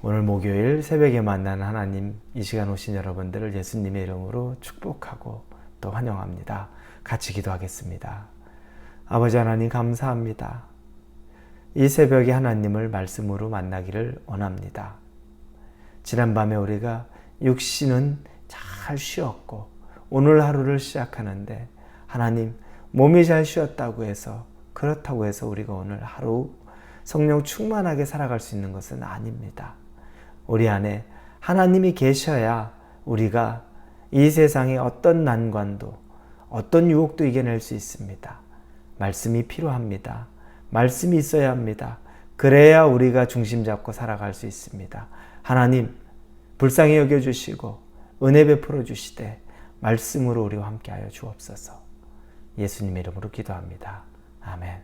오늘 목요일 새벽에 만나는 하나님, 이 시간 오신 여러분들을 예수님의 이름으로 축복하고 또 환영합니다. 같이 기도하겠습니다. 아버지 하나님 감사합니다. 이 새벽에 하나님을 말씀으로 만나기를 원합니다. 지난밤에 우리가 육신은 잘 쉬었고 오늘 하루를 시작하는데 하나님 몸이 잘 쉬었다고 해서 그렇다고 해서 우리가 오늘 하루 성령 충만하게 살아갈 수 있는 것은 아닙니다. 우리 안에 하나님이 계셔야 우리가 이 세상의 어떤 난관도 어떤 유혹도 이겨낼 수 있습니다. 말씀이 필요합니다. 말씀이 있어야 합니다. 그래야 우리가 중심 잡고 살아갈 수 있습니다. 하나님 불쌍히 여겨주시고 은혜 베풀어 주시되 말씀으로 우리와 함께하여 주옵소서. 예수님의 이름으로 기도합니다. 아멘.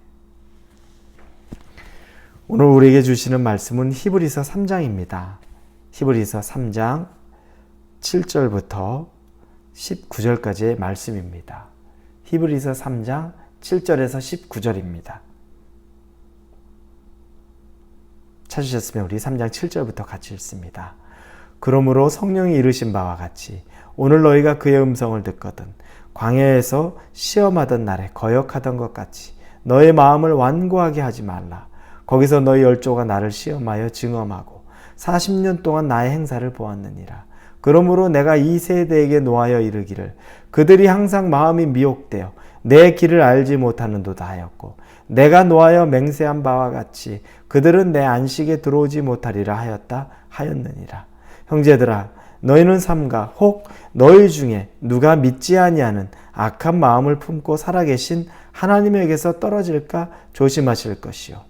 오늘 우리에게 주시는 말씀은 히브리서 3장입니다. 히브리서 3장 7절부터 19절까지의 말씀입니다. 히브리서 3장 7절에서 19절입니다. 찾으셨으면 우리 3장 7절부터 같이 읽습니다. 그러므로 성령이 이르신 바와 같이 오늘 너희가 그의 음성을 듣거든 광야에서 시험하던 날에 거역하던 것 같이 너의 마음을 완고하게 하지 말라. 거기서 너희 열조가 나를 시험하여 증언하고 40년 동안 나의 행사를 보았느니라. 그러므로 내가 이 세대에게 노하여 이르기를 그들이 항상 마음이 미혹되어 내 길을 알지 못하는도다 하였고 내가 노하여 맹세한 바와 같이 그들은 내 안식에 들어오지 못하리라 하였느니라. 형제들아 너희는 삼가 혹 너희 중에 누가 믿지 아니하는 악한 마음을 품고 살아계신 하나님에게서 떨어질까 조심하실 것이요.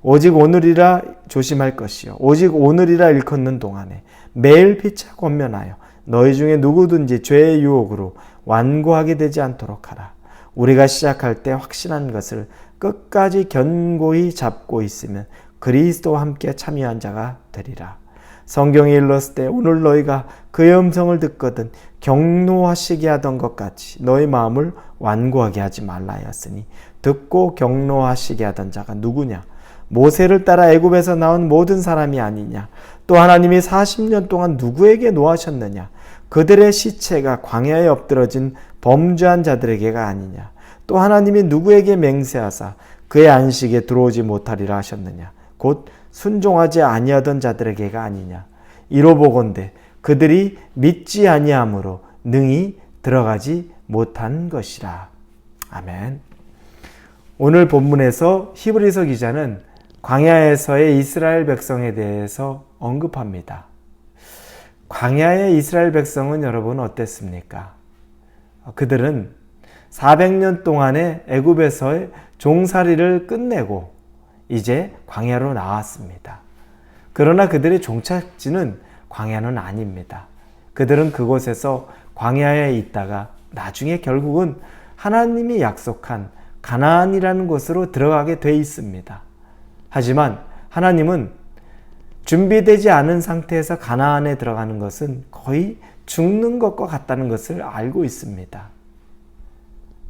오직 오늘이라 조심할 것이요. 오직 오늘이라 일컫는 동안에 매일 피차 권면하여 너희 중에 누구든지 죄의 유혹으로 완고하게 되지 않도록 하라. 우리가 시작할 때 확신한 것을 끝까지 견고히 잡고 있으면 그리스도와 함께 참여한 자가 되리라. 성경에 일렀을 때 오늘 너희가 그의 음성을 듣거든 경노하시게 하던 것 같이 너희 마음을 완고하게 하지 말라 하였으니 듣고 경노하시게 하던 자가 누구냐? 모세를 따라 애굽에서 나온 모든 사람이 아니냐? 또 하나님이 40년 동안 누구에게 노하셨느냐? 그들의 시체가 광야에 엎드러진 범죄한 자들에게가 아니냐? 또 하나님이 누구에게 맹세하사 그의 안식에 들어오지 못하리라 하셨느냐? 곧 순종하지 아니하던 자들에게가 아니냐? 이로 보건대 그들이 믿지 아니함으로 능히 들어가지 못한 것이라. 아멘. 오늘 본문에서 히브리서 기자는 광야에서의 이스라엘 백성에 대해서 언급합니다. 광야의 이스라엘 백성은 여러분 어땠습니까? 그들은 400년 동안의 애굽에서의 종살이를 끝내고 이제 광야로 나왔습니다. 그러나 그들의 종착지는 광야는 아닙니다. 그들은 그곳에서 광야에 있다가 나중에 결국은 하나님이 약속한 가나안이라는 곳으로 들어가게 돼 있습니다. 하지만 하나님은 준비되지 않은 상태에서 가나안에 들어가는 것은 거의 죽는 것과 같다는 것을 알고 있습니다.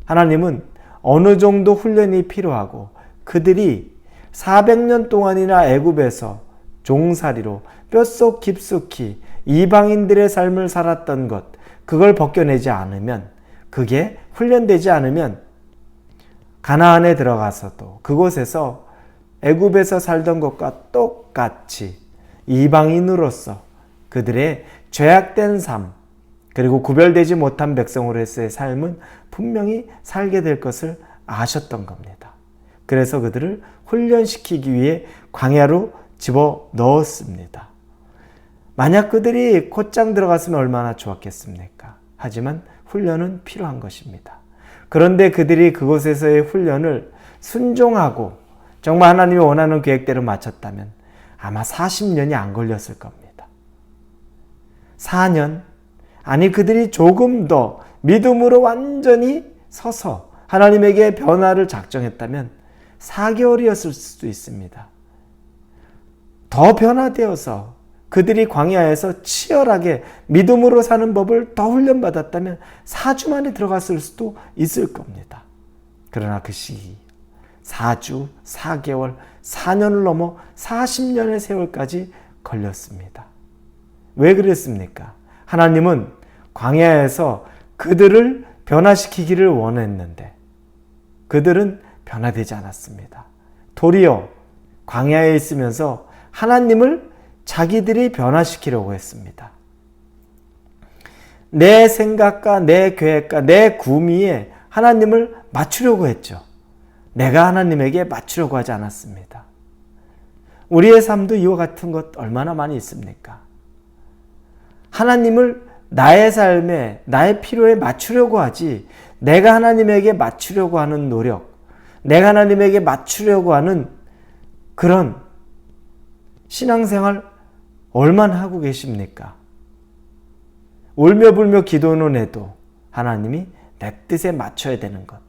하나님은 어느 정도 훈련이 필요하고 그들이 400년 동안이나 애굽에서 종살이로 뼛속 깊숙이 이방인들의 삶을 살았던 것, 그걸 벗겨내지 않으면, 그게 훈련되지 않으면 가나안에 들어가서도 그곳에서 애굽에서 살던 것과 똑같이 이방인으로서 그들의 죄악된 삶, 그리고 구별되지 못한 백성으로서의 삶은 분명히 살게 될 것을 아셨던 겁니다. 그래서 그들을 훈련시키기 위해 광야로 집어넣었습니다. 만약 그들이 곧장 들어갔으면 얼마나 좋았겠습니까? 하지만 훈련은 필요한 것입니다. 그런데 그들이 그곳에서의 훈련을 순종하고 정말 하나님이 원하는 계획대로 마쳤다면 아마 40년이 안 걸렸을 겁니다. 4년, 아니 그들이 조금 더 믿음으로 완전히 서서 하나님에게 변화를 작정했다면 4개월이었을 수도 있습니다. 더 변화되어서 그들이 광야에서 치열하게 믿음으로 사는 법을 더 훈련받았다면 4주 만에 들어갔을 수도 있을 겁니다. 그러나 그 시기 4주, 4개월, 4년을 넘어 40년의 세월까지 걸렸습니다. 왜 그랬습니까? 하나님은 광야에서 그들을 변화시키기를 원했는데 그들은 변화되지 않았습니다. 도리어 광야에 있으면서 하나님을 자기들이 변화시키려고 했습니다. 내 생각과 내 계획과 내 구미에 하나님을 맞추려고 했죠. 내가 하나님에게 맞추려고 하지 않았습니다. 우리의 삶도 이와 같은 것 얼마나 많이 있습니까? 하나님을 나의 삶에, 나의 필요에 맞추려고 하지, 내가 하나님에게 맞추려고 하는 노력, 내가 하나님에게 맞추려고 하는 그런 신앙생활 얼마나 하고 계십니까? 울며불며 기도는 해도 하나님이 내 뜻에 맞춰야 되는 것.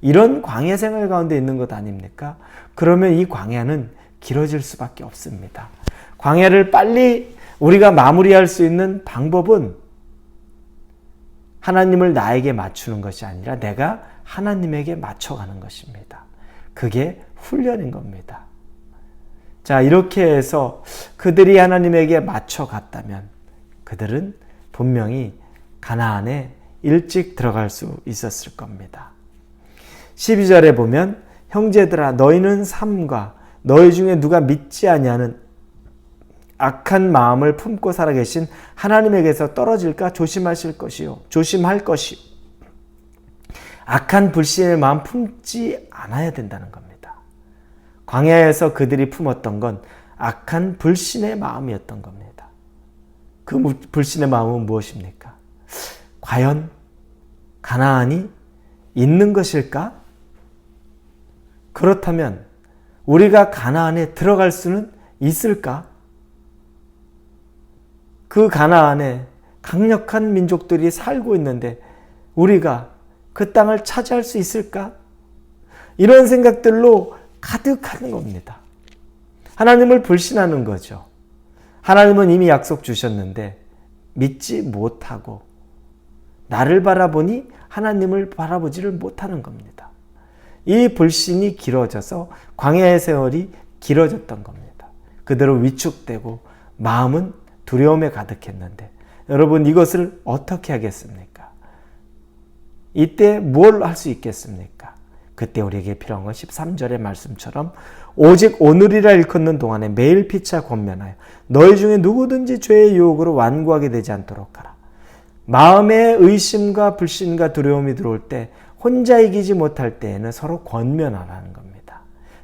이런 광야 생활 가운데 있는 것 아닙니까? 그러면 이 광야는 길어질 수밖에 없습니다. 광야를 빨리 우리가 마무리할 수 있는 방법은 하나님을 나에게 맞추는 것이 아니라 내가 하나님에게 맞춰가는 것입니다. 그게 훈련인 겁니다. 자, 이렇게 해서 그들이 하나님에게 맞춰갔다면 그들은 분명히 가나안에 일찍 들어갈 수 있었을 겁니다. 12절에 보면 형제들아 너희는 삶과 너희 중에 누가 믿지 아니하는 악한 마음을 품고 살아계신 하나님에게서 떨어질까 조심할 것이요. 악한 불신의 마음 품지 않아야 된다는 겁니다. 광야에서 그들이 품었던 건 악한 불신의 마음이었던 겁니다. 그 불신의 마음은 무엇입니까? 과연 가나안이 있는 것일까? 그렇다면 우리가 가나안에 들어갈 수는 있을까? 그 가나안에 강력한 민족들이 살고 있는데 우리가 그 땅을 차지할 수 있을까? 이런 생각들로 가득하는 겁니다. 하나님을 불신하는 거죠. 하나님은 이미 약속 주셨는데 믿지 못하고 나를 바라보니 하나님을 바라보지를 못하는 겁니다. 이 불신이 길어져서 광야의 세월이 길어졌던 겁니다. 그대로 위축되고 마음은 두려움에 가득했는데 여러분 이것을 어떻게 하겠습니까? 이때 뭘 할 수 있겠습니까? 그때 우리에게 필요한 건 13절의 말씀처럼 오직 오늘이라 일컫는 동안에 매일 피차 권면하여 너희 중에 누구든지 죄의 유혹으로 완고하게 되지 않도록 하라. 마음에 의심과 불신과 두려움이 들어올 때 혼자 이기지 못할 때에는 서로 권면하라는 겁니다.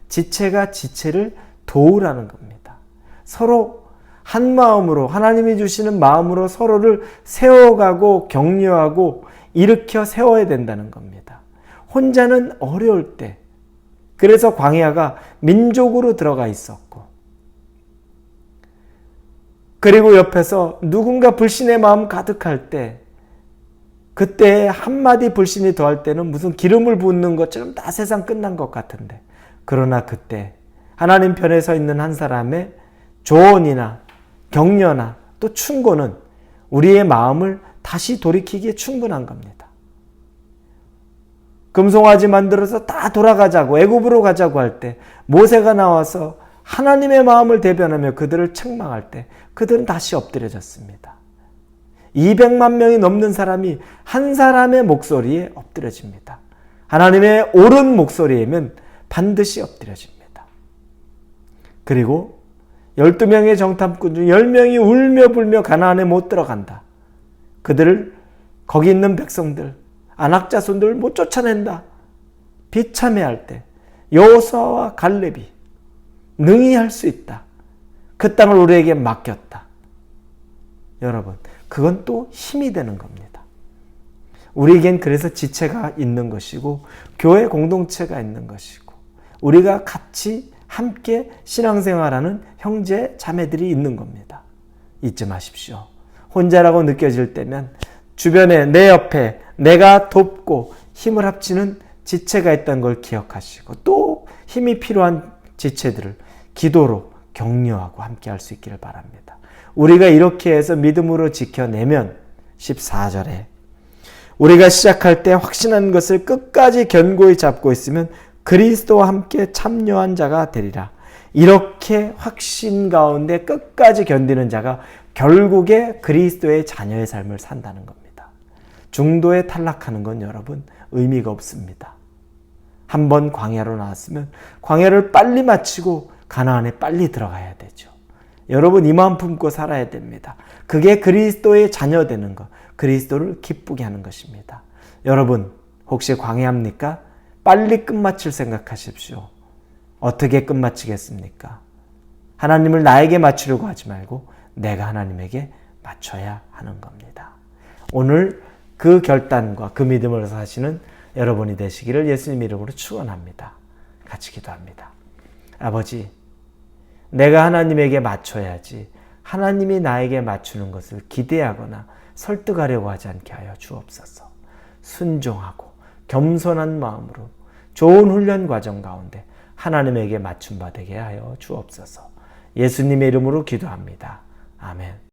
지체가 지체를 도우라는 겁니다. 서로 한 마음으로 하나님이 주시는 마음으로 서로를 세워가고 격려하고 일으켜 세워야 된다는 겁니다. 혼자는 어려울 때 그래서 광야가 민족으로 들어가 있었고 그리고 옆에서 누군가 불신의 마음 가득할 때 그때 한마디 불신이 더할 때는 무슨 기름을 붓는 것처럼 다 세상 끝난 것 같은데 그러나 그때 하나님 편에 서 있는 한 사람의 조언이나 격려나 또 충고는 우리의 마음을 다시 돌이키기에 충분한 겁니다. 금송아지 만들어서 다 돌아가자고 애굽으로 가자고 할 때 모세가 나와서 하나님의 마음을 대변하며 그들을 책망할 때 그들은 다시 엎드려졌습니다. 200만 명이 넘는 사람이 한 사람의 목소리에 엎드려집니다. 하나님의 옳은 목소리이면 반드시 엎드려집니다. 그리고 12명의 정탐꾼 중 10명이 울며 불며 가나안에 못 들어간다. 그들을 거기 있는 백성들, 안악자손들을 못 쫓아낸다. 비참해할 때 여호수아와 갈렙이 능히 할 수 있다. 그 땅을 우리에게 맡겼다. 여러분, 그건 또 힘이 되는 겁니다. 우리에겐 그래서 지체가 있는 것이고 교회 공동체가 있는 것이고 우리가 같이 함께 신앙생활하는 형제 자매들이 있는 겁니다. 잊지 마십시오. 혼자라고 느껴질 때면 주변에 내 옆에 내가 돕고 힘을 합치는 지체가 있다는 걸 기억하시고 또 힘이 필요한 지체들을 기도로 격려하고 함께 할 수 있기를 바랍니다. 우리가 이렇게 해서 믿음으로 지켜내면 14절에 우리가 시작할 때 확신한 것을 끝까지 견고히 잡고 있으면 그리스도와 함께 참여한 자가 되리라. 이렇게 확신 가운데 끝까지 견디는 자가 결국에 그리스도의 자녀의 삶을 산다는 겁니다. 중도에 탈락하는 건 여러분 의미가 없습니다. 한번 광야로 나왔으면 광야를 빨리 마치고 가나안에 빨리 들어가야 되죠. 여러분 이 마음 품고 살아야 됩니다. 그게 그리스도의 자녀 되는 것, 그리스도를 기쁘게 하는 것입니다. 여러분 혹시 광야합니까? 빨리 끝마칠 생각하십시오. 어떻게 끝마치겠습니까? 하나님을 나에게 맞추려고 하지 말고 내가 하나님에게 맞춰야 하는 겁니다. 오늘 그 결단과 그 믿음으로 사시는 여러분이 되시기를 예수님 이름으로 축원합니다. 같이 기도합니다. 아버지, 내가 하나님에게 맞춰야지 하나님이 나에게 맞추는 것을 기대하거나 설득하려고 하지 않게 하여 주옵소서. 순종하고 겸손한 마음으로 좋은 훈련 과정 가운데 하나님에게 맞춤 받게 하여 주옵소서. 예수님의 이름으로 기도합니다. 아멘.